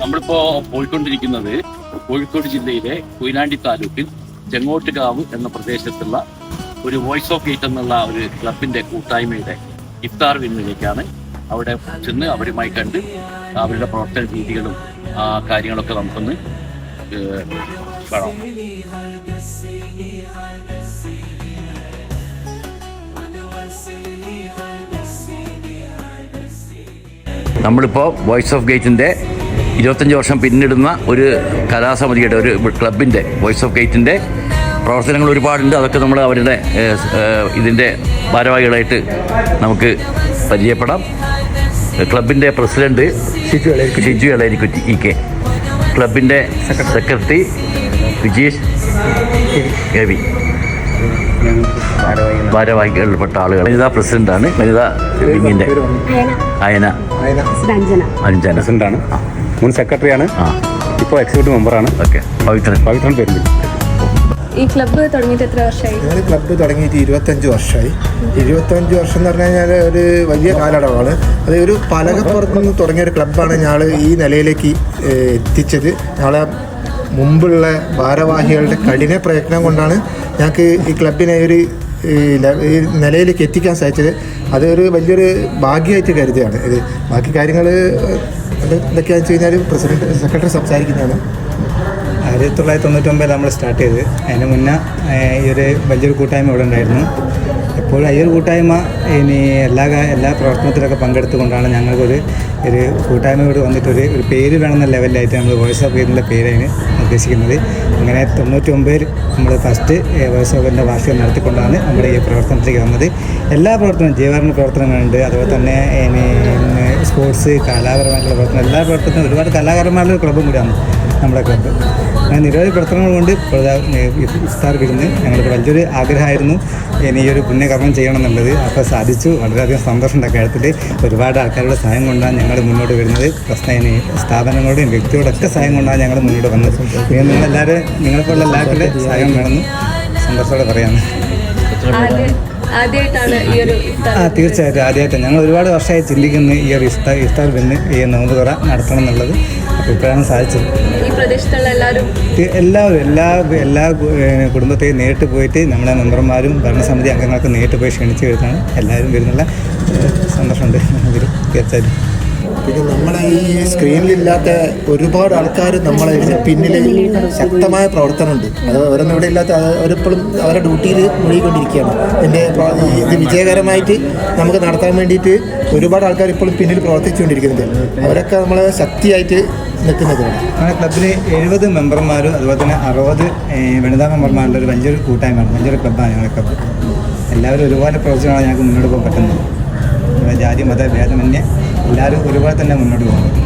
നമ്മളിപ്പോ പോയിക്കൊണ്ടിരിക്കുന്നത് കോഴിക്കോട് ജില്ലയിലെ കൊയിലാണ്ടി താലൂക്കിൽ ചെങ്ങോട്ടുകാവ് എന്ന പ്രദേശത്തുള്ള ഒരു വോയിസ് ഓഫ് ഗേറ്റ് എന്നുള്ള ഒരു ക്ലബിന്റെ കൂട്ടായ്മയുടെ ഇഫ്താർ വിരുന്നിലേക്കാണ്. അവിടെ ചെന്ന് അവരുമായി കണ്ട് അവരുടെ പ്രവർത്തന രീതികളും കാര്യങ്ങളൊക്കെ നമുക്കൊന്ന് കാണാം. നമ്മളിപ്പോൾ വോയിസ് ഓഫ് ഗേറ്റിൻ്റെ 25 വർഷം പിന്നിടുന്ന ഒരു കലാസമിതിയുടെ ഒരു ക്ലബിൻ്റെ വോയിസ് ഓഫ് ഗേറ്റിൻ്റെ പ്രവർത്തനങ്ങൾ ഒരുപാടുണ്ട്. അതൊക്കെ നമ്മൾ അവരുടെ ഇതിൻ്റെ ഭാരവാഹികളായിട്ട് നമുക്ക് പരിചയപ്പെടാം. ക്ലബിൻ്റെ പ്രസിഡന്റ് ഷിജു എളേരിക്കുറ്റി ഇ.കെ, ക്ലബിൻ്റെ സെക്രട്ടറി വിജീഷ് കെ.വി, ഭാരവാഹികളിൽപ്പെട്ട ആളുകൾ. വനിതാ പ്രസിഡന്റാണ്, വനിതാ വിങ്ങിൻ്റെ അയന അഞ്ജന പ്രസിഡന്റാണ്, മുൻ സെക്രട്ടറിയാണ്, ഇപ്പോൾ എക്സിക്യൂട്ടീവ് മെമ്പറാണ്. ഓക്കെ, പവിത്രൻ പേര്. ഈ ക്ലബ്ബ് തുടങ്ങിയിട്ട് എത്ര വർഷമായി? ഞാൻ ക്ലബ്ബ് തുടങ്ങിയിട്ട് 25 വർഷമായി. 25 വർഷം എന്ന് പറഞ്ഞു കഴിഞ്ഞാൽ ഒരു വലിയ കാലയളവാണ്. അത് ഒരു പലകപ്പുറത്ത് നിന്ന് തുടങ്ങിയ ഒരു ക്ലബ്ബാണ് ഞങ്ങൾ ഈ നിലയിലേക്ക് എത്തിച്ചത്. ഞങ്ങളെ മുമ്പുള്ള ഭാരവാഹികളുടെ കഠിന പ്രയത്നം കൊണ്ടാണ് ഞങ്ങൾക്ക് ഈ ക്ലബിനെ ഈ നിലയിലേക്ക് എത്തിക്കാൻ സാധിച്ചത്. അതൊരു വലിയൊരു ഭാഗ്യമായിട്ട് കരുതുകയാണ്. ഇത് ബാക്കി കാര്യങ്ങൾ എന്തൊക്കെയാണെന്ന് വെച്ച് കഴിഞ്ഞാൽ പ്രസിഡന്റ് സെക്രട്ടറി സംസാരിക്കുന്നതാണ്. 1999 നമ്മൾ സ്റ്റാർട്ട് ചെയ്ത്, അതിന് മുന്നേ ഈ ഒരു വലിയൊരു കൂട്ടായ്മ ഇവിടെ ഉണ്ടായിരുന്നു. എപ്പോഴും ഈ ഒരു കൂട്ടായ്മ ഇനി എല്ലാ പ്രവർത്തനത്തിലൊക്കെ പങ്കെടുത്തുകൊണ്ടാണ് ഞങ്ങൾക്കൊരു കൂട്ടായ്മയോട് വന്നിട്ടൊരു പേര് വേണമെന്ന ലെവലിലായിട്ട് നമ്മൾ വോയിസ് ഓഫ് ഗേറ്റിൻ്റെ പേരാണ് ഉദ്ദേശിക്കുന്നത്. അങ്ങനെ 99 നമ്മൾ ഫസ്റ്റ് വോയിസ് ഓഫ് ഗേറ്റിൻ്റെ വാർഷികം നടത്തിക്കൊണ്ടാണ് നമ്മുടെ ഈ പ്രവർത്തനത്തിലേക്ക് വന്നത്. എല്ലാ പ്രവർത്തനവും ജീവകാരുണ്യ പ്രവർത്തനങ്ങളുണ്ട്, അതുപോലെ തന്നെ സ്പോർട്സ്, കലാപരമായിട്ടുള്ള പ്രവർത്തനം, എല്ലാ പ്രവർത്തനത്തിനും ഒരുപാട് കലാകാരന്മാരുടെ ക്ലബ്ബും കൂടിയാണ് നമ്മുടെ ക്ലബ്ബ്. അങ്ങനെ നിരവധി പ്രവർത്തനങ്ങൾ കൊണ്ട് ഇഫ്താർ വിരുന്ന് ഞങ്ങൾക്ക് വലിയൊരു ആഗ്രഹമായിരുന്നു ഈ ഒരു പുണ്യകർമ്മം ചെയ്യണം എന്നുള്ളത്. അപ്പോൾ സാധിച്ചു. വളരെയധികം സന്തോഷമുണ്ട്. കാര്യത്തിൽ ഒരുപാട് ആൾക്കാരുടെ സഹായം കൊണ്ടാണ് ഞങ്ങൾ മുന്നോട്ട് വരുന്നത്. സ്ഥാപനങ്ങളുടെയും വ്യക്തികളുടെയൊക്കെ സഹായം കൊണ്ടാണ് ഞങ്ങൾ മുന്നോട്ട് വന്നത്. നിങ്ങളെല്ലാവരും, നിങ്ങളെപ്പോലുള്ള എല്ലാവരുടെയും സഹായം വേണമെന്ന് സന്തോഷത്തോടെ പറയാം. തീർച്ചയായിട്ടും ആദ്യമായിട്ടാണ്. ഞങ്ങൾ ഒരുപാട് വർഷമായി ചിന്തിക്കുന്ന ഈ ഒരു ഇഫ്താർ വിരുന്ന് ഈ നോമ്പ് തുറ നടത്തണം എന്നുള്ളത്. അപ്പോൾ ഇപ്പോഴാണ് സാധിച്ചത്. എല്ലാ കുടുംബത്തെയും നേരിട്ട് പോയിട്ട് നമ്മുടെ മെമ്പർമാരും ഭരണസമിതി അംഗങ്ങളൊക്കെ നേരിട്ട് പോയി ക്ഷണിച്ച് വരുന്നതാണ്. എല്ലാവരും വരുന്നുള്ള സന്തോഷമുണ്ട് ഇതിൽ തീർച്ചയായിട്ടും. പിന്നെ നമ്മളെ ഈ സ്ക്രീനിലില്ലാത്ത ഒരുപാട് ആൾക്കാർ നമ്മളെ പിന്നിൽ ശക്തമായ പ്രവർത്തനമുണ്ട്. അത് അവരൊന്നും ഇവിടെ ഇല്ലാത്ത അവരെപ്പോഴും അവരുടെ ഡ്യൂട്ടിയിൽ മുഴുകിക്കൊണ്ടിരിക്കുകയാണ്. ഇത് വിജയകരമായിട്ട് നമുക്ക് നടത്താൻ വേണ്ടിയിട്ട് ഒരുപാട് ആൾക്കാർ ഇപ്പോഴും പിന്നിൽ പ്രവർത്തിച്ചുകൊണ്ടിരിക്കുന്നുണ്ട്. അവരൊക്കെ നമ്മളെ ശക്തിയായിട്ട് നിൽക്കുന്നത്. നമ്മുടെ ക്ലബ്ബിൽ 70 മെമ്പർമാരും അതുപോലെ തന്നെ 60 വനിതാ മെമ്പർമാരുടെ ഒരു വലിയൊരു കൂട്ടായ്മയാണ്, വലിയൊരു ക്ലബ്ബാണ് ഞങ്ങളുടെ ക്ലബ്ബ്. എല്ലാവരും ഒരുപാട് പ്രവർത്തനങ്ങളാണ് ഞങ്ങൾക്ക് മുന്നോട്ട് പോകാൻ പറ്റുന്നത്. ജാതി മത ഭേദമന്യേ എല്ലാവരും ഒരുപാട് തന്നെ മുന്നോട്ട് പോകുന്നത്.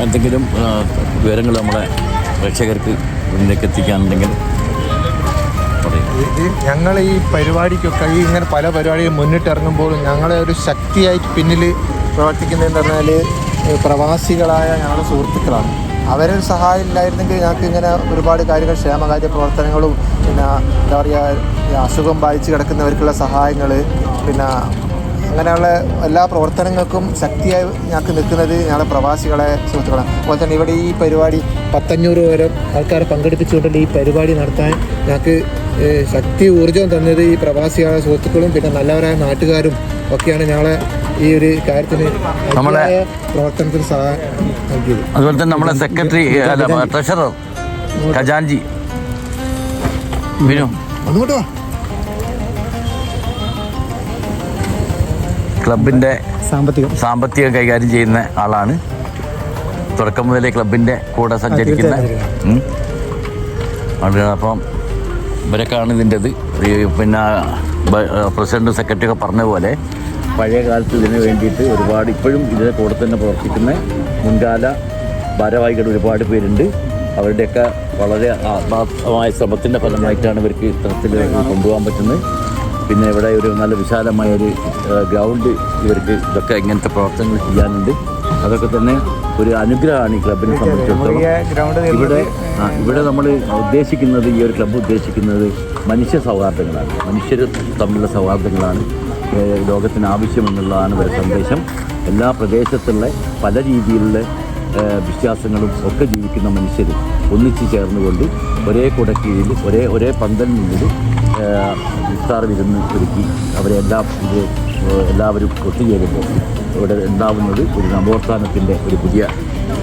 എന്തെങ്കിലും വിവരങ്ങൾ നമ്മളെ പ്രേക്ഷകർക്ക് മുന്നിലേക്ക് എത്തിക്കാനുണ്ടെങ്കിൽ ഞങ്ങൾ ഈ പരിപാടിക്കൊക്കെ ഇങ്ങനെ പല പരിപാടികൾ മുന്നിട്ടിറങ്ങുമ്പോഴും ഞങ്ങളെ ഒരു ശക്തിയായിട്ട് പിന്നിൽ പ്രവർത്തിക്കുന്നതെന്ന് പറഞ്ഞാൽ പ്രവാസികളായ ഞങ്ങളുടെ സുഹൃത്തുക്കളാണ്. അവരൊരു സഹായം ഇല്ലായിരുന്നെങ്കിൽ ഞങ്ങൾക്ക് ഇങ്ങനെ ഒരുപാട് കാര്യങ്ങൾ, ക്ഷേമകാര്യ പ്രവർത്തനങ്ങളും, പിന്നെ എന്താ പറയുക, അസുഖം ബാധിച്ച് കിടക്കുന്നവർക്കുള്ള സഹായങ്ങൾ, പിന്നെ അങ്ങനെയുള്ള എല്ലാ പ്രവർത്തനങ്ങൾക്കും ശക്തിയായി ഞങ്ങൾക്ക് നിൽക്കുന്നത് ഞങ്ങളുടെ പ്രവാസികളെ സുഹൃത്തുക്കളാണ്. അതുപോലെ തന്നെ ഇവിടെ ഈ പരിപാടി 100-500 വരെ ആൾക്കാരെ പങ്കെടുപ്പിച്ചുകൊണ്ടുള്ള ഈ പരിപാടി നടത്താൻ ഞങ്ങൾക്ക് ശക്തി ഊർജ്ജം തന്നത് ഈ പ്രവാസികളെ സുഹൃത്തുക്കളും പിന്നെ നല്ലവരായ നാട്ടുകാരും ഒക്കെയാണ് ഞങ്ങളെ ഈ ഒരു കാര്യത്തിന് നമ്മളെ പ്രവർത്തനത്തിന് സഹായം നൽകിയത്. അതുപോലെ തന്നെ നമ്മളെ സെക്രട്ടറി, ട്രഷറർ ഖജാൻജി വിനു അങ്ങോട്ട് വാ. ക്ലബിൻ്റെ സാമ്പത്തികം കൈകാര്യം ചെയ്യുന്ന ആളാണ്. തുടക്കം മുതലേ ക്ലബിൻ്റെ കൂടെ സഞ്ചരിക്കുന്ന ആളുകൾ. അപ്പം ഇവരൊക്കെയാണ് ഇതിൻ്റെത്. പിന്നെ പ്രസിഡൻറ്റും സെക്രട്ടറിയൊക്കെ പറഞ്ഞ പോലെ പഴയ കാലത്ത് ഇതിന് വേണ്ടിയിട്ട് ഒരുപാട് ഇപ്പോഴും ഇതിൻ്റെ കൂടെ തന്നെ പ്രവർത്തിക്കുന്ന മുൻകാല ഭാരവാഹികൾ ഒരുപാട് പേരുണ്ട്. അവരുടെയൊക്കെ വളരെ ആത്മാർത്ഥമായ ശ്രമത്തിൻ്റെ ഫലമായിട്ടാണ് ഇവർക്ക് ഇത്തരത്തിൽ കൊണ്ടുപോകാൻ പറ്റുന്നത്. പിന്നെ ഇവിടെ ഒരു നല്ല വിശാലമായൊരു ഗ്രൗണ്ട് ഇവർക്ക് ഇതൊക്കെ ഇങ്ങനത്തെ പ്രവർത്തനങ്ങൾ ചെയ്യാനുണ്ട്. അതൊക്കെ തന്നെ ഒരു അനുഗ്രഹമാണ് ഈ ക്ലബിനെ സംബന്ധിച്ചിടത്തോളം. ഇവിടെ നമ്മൾ ഉദ്ദേശിക്കുന്നത്, ഈ ഒരു ക്ലബ്ബ് ഉദ്ദേശിക്കുന്നത് മനുഷ്യ സൗഹാർദ്ദങ്ങളാണ്, മനുഷ്യർ തമ്മിലുള്ള സൗഹാർദ്ദങ്ങളാണ് ലോകത്തിന് ആവശ്യമെന്നുള്ളതാണ് ഇവരുടെ സന്ദേശം. എല്ലാ പ്രദേശത്തുള്ള പല രീതിയിലുള്ള വിശ്വാസങ്ങളും ഒക്കെ ജീവിക്കുന്ന മനുഷ്യർ ഒന്നിച്ചു ചേർന്നുകൊണ്ട് ഒരേ കുടക്കീഴിൽ ഒരേ പന്തലിനുള്ളിൽ ഇഫ്താർ വിരുന്ന് ഒരുക്കി എല്ലാവരും ഒത്തുചേരുമ്പോൾ ഇവിടെ ഉണ്ടാവുന്നത് ഒരു നവോത്ഥാനത്തിൻ്റെ ഒരു പുതിയ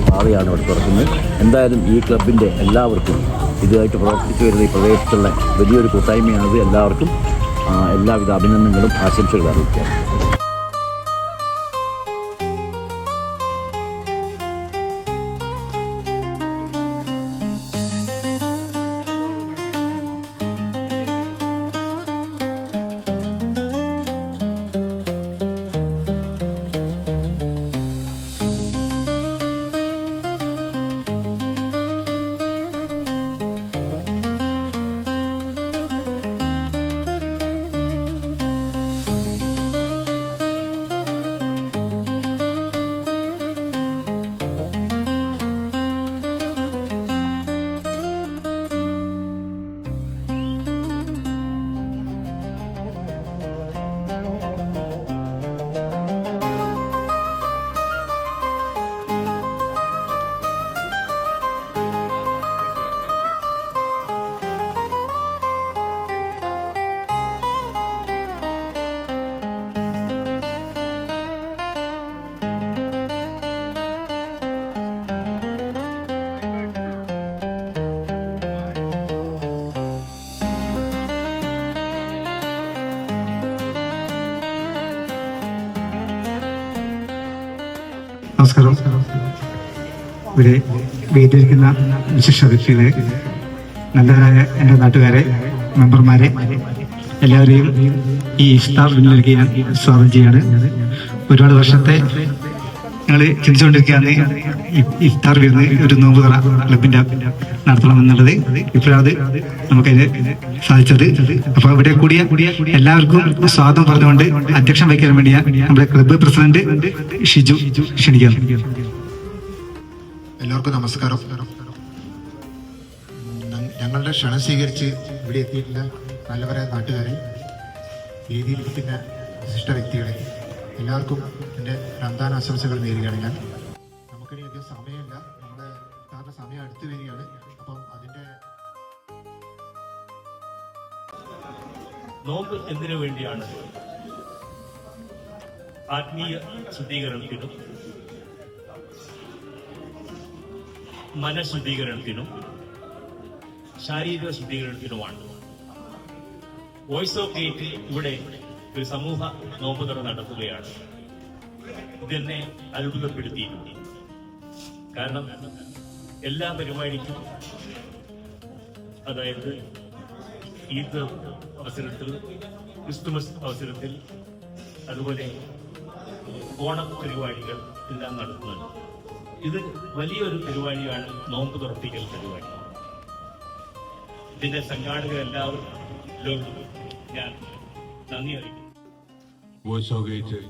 പാതയാണ് ഇവിടെ തുറക്കുന്നത്. എന്തായാലും ഈ ക്ലബിൻ്റെ എല്ലാവർക്കും ഇതുമായിട്ട് പ്രവർത്തിച്ചു വരുന്ന ഈ പ്രദേശത്തുള്ള വലിയൊരു കൂട്ടായ്മയാണത്. എല്ലാവർക്കും എല്ലാവിധ അഭിനന്ദനങ്ങളും ആശംസകളും അറിയിക്കാം. നമസ്കാരം. ഇവിടെ വേദിയിരിക്കുന്ന വിശിഷ്ട വ്യക്തികളെ, നല്ലവരായ എൻ്റെ നാട്ടുകാരെ, മെമ്പർമാരെ, എല്ലാവരെയും ഈ ഇഫ്താർ വിരുന്നിലേക്ക് ഞാൻ സ്വാഗതം ചെയ്യാണ്. ഒരുപാട് വർഷത്തെ ഞങ്ങൾ ചിന്തിച്ചുകൊണ്ടിരിക്കുകയാണ് ഇഫ്താർ വിരുന്ന് ഒരു നോമ്പ് തുറ ക്ലബിൻ്റെ നടത്തണമെന്നുള്ളത്. ഇപ്പോഴത് നമുക്കതിന് സാധിച്ചത്. അപ്പോൾ ഇവിടെ കൂടിയ എല്ലാവർക്കും സ്വാഗതം പറഞ്ഞുകൊണ്ട് അധ്യക്ഷം വഹിക്കാൻ വേണ്ടി നമ്മുടെ ക്ലബ്ബ് പ്രസിഡന്റ് ഷിജു ക്ഷണിക്കാം. എല്ലാവർക്കും നമസ്കാരം. ഞങ്ങളുടെ ക്ഷണം സ്വീകരിച്ച് ഇവിടെ എത്തിയിട്ടുള്ള നല്ലവരായ നാട്ടുകാരെ, വേദിയിലിരിക്കുന്ന വിശിഷ്ട വ്യക്തികളെ, എല്ലാവർക്കും എൻ്റെ റംദാൻ ആശംസകൾ നേരുകയാണ്. നമുക്കിനി അധികം സമയമില്ല, നമ്മുടെ ഇഫ്താറിൻ്റെ സമയം അടുത്ത് വരികയാണ്. അപ്പം അതിൻ്റെ നോമ്പ് എന്തിനു വേണ്ടിയാണ്? ആത്മീയ ശുദ്ധീകരണത്തിനും മനഃശുദ്ധീകരണത്തിനും ശാരീരിക ശുദ്ധീകരണത്തിനുമാണ്. വോയിസ് ഓഫ് ഗേറ്റ് ഇവിടെ ഒരു സമൂഹ നോമ്പ് തുറ നടത്തുകയാണ്. ഇതെന്നെ അത്ഭുതപ്പെടുത്തിയിട്ടുണ്ട്. കാരണം എല്ലാ പരിപാടിക്കും, അതായത് ഈദ് അവസരത്തിൽ, ക്രിസ്തുമസ് അവസരത്തിൽ, അതുപോലെ ഓണം പരിപാടികൾ എല്ലാം നടത്തുന്നുണ്ട്. ഇത് വലിയൊരു പരിപാടിയാണ് നോമ്പ് തുറപ്പിക്കൽ പരിപാടി. ഇതിന്റെ സംഘാടകരെല്ലാവരും ഞാൻ നന്ദി അറിയിക്കുന്നു. വോയിസ് ഓഫ് ഗേറ്റ്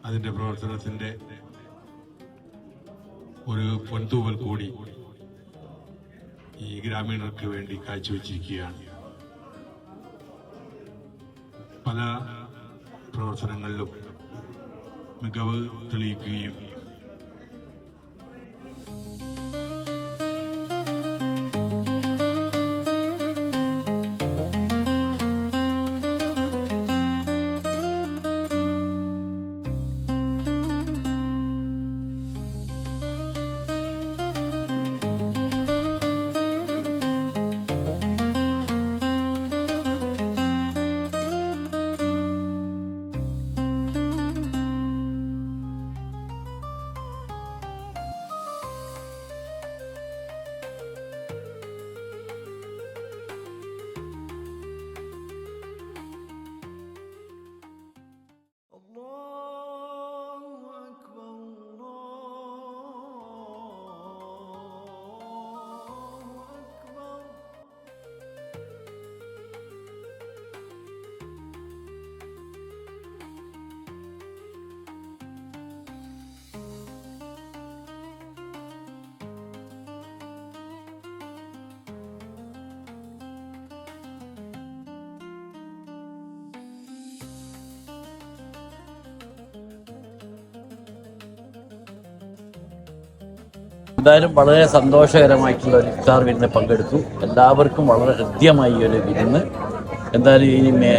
അതിൻ്റെ പ്രവർത്തനത്തിൻ്റെ ഒരു പൊൻതൂവൽ കൂടി ഈ ഗ്രാമീണർക്ക് വേണ്ടി കാഴ്ചവെച്ചിരിക്കുകയാണ്. പല പ്രവർത്തനങ്ങളിലും മികവ് തെളിയിക്കുകയും എന്തായാലും വളരെ സന്തോഷകരമായിട്ടുള്ള ഒരു ഇഫ്താർ വിരുന്ന് പങ്കെടുത്തു. എല്ലാവർക്കും വളരെ ഹൃദ്യമായി ഒരു വിരുന്ന്. എന്തായാലും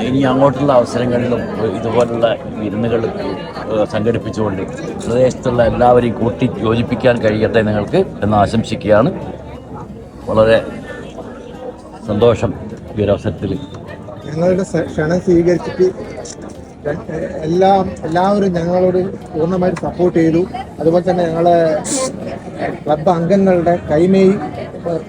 ഇനി അങ്ങോട്ടുള്ള അവസരങ്ങളിലും ഇതുപോലുള്ള വിരുന്നുകൾ സംഘടിപ്പിച്ചുകൊണ്ട് പ്രദേശത്തുള്ള എല്ലാവരെയും കൂട്ടി യോജിപ്പിക്കാൻ കഴിയട്ടെ നിങ്ങൾക്ക് എന്ന് ആശംസിക്കുകയാണ്. വളരെ സന്തോഷം ഈ ഒരു അവസരത്തിൽ. ഞങ്ങളുടെ ക്ഷണം സ്വീകരിച്ചിട്ട് എല്ലാവരും ഞങ്ങളോട് പൂർണ്ണമായിട്ട് സപ്പോർട്ട് ചെയ്തു. അതുപോലെ തന്നെ ഞങ്ങളെ ക്ലബ് അംഗങ്ങളുടെ കൈമേയി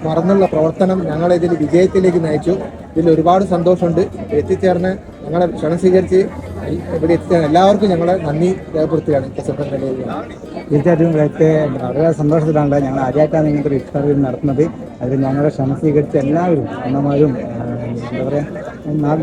മറന്നുള്ള പ്രവർത്തനം ഞങ്ങളെ ഇതിൽ വിജയത്തിലേക്ക് നയിച്ചു. ഇതിൽ ഒരുപാട് സന്തോഷമുണ്ട്. എത്തിച്ചേർന്ന് ഞങ്ങളെ ക്ഷണം സ്വീകരിച്ച് ഇവിടെ എത്തിച്ചേർന്ന് എല്ലാവർക്കും ഞങ്ങളെ നന്ദി രേഖപ്പെടുത്തുകയാണ്. തീർച്ചയായിട്ടും വളരെ സന്തോഷത്തിലാണ്. ഞങ്ങൾ ആദ്യമായിട്ടാണ് ഇങ്ങനത്തെ ഒരു ഇഫ്താർ നടത്തുന്നത്. അതിൽ ഞങ്ങളെ ക്ഷണം സ്വീകരിച്ച എല്ലാവരും അമ്മമാരും എന്താ പറയുക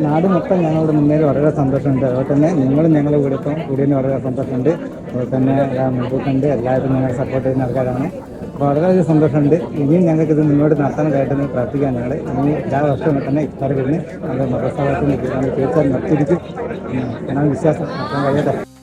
നാട് മൊത്തം ഞങ്ങളുടെ മുന്നേറി വളരെ സന്തോഷമുണ്ട്. അതുപോലെ തന്നെ നിങ്ങളും ഞങ്ങളുടെ കൂടിയതിന് വളരെ സന്തോഷമുണ്ട്. അതുപോലെ തന്നെ മുൻകൂട്ടുണ്ട് എല്ലാവരും ഞങ്ങളെ സപ്പോർട്ട് ചെയ്യുന്ന ആൾക്കാരാണ്. അപ്പോൾ വളരെയധികം സന്തോഷമുണ്ട്. ഇനിയും ഞങ്ങൾക്ക് ഇത് മുന്നോട്ട് നടത്താൻ കഴിയട്ടെന്ന് പ്രാർത്ഥിക്കാൻ ഞങ്ങൾ ഇനി എല്ലാ വർഷവും തന്നെ ഇഫ്താർ കഴിഞ്ഞ് നമ്മുടെ മദ്രസാവാസിന് തീർച്ചയായും നടത്തിയിരിക്കും എന്നാണ് വിശ്വാസം. നടത്താൻ കഴിയട്ടെ.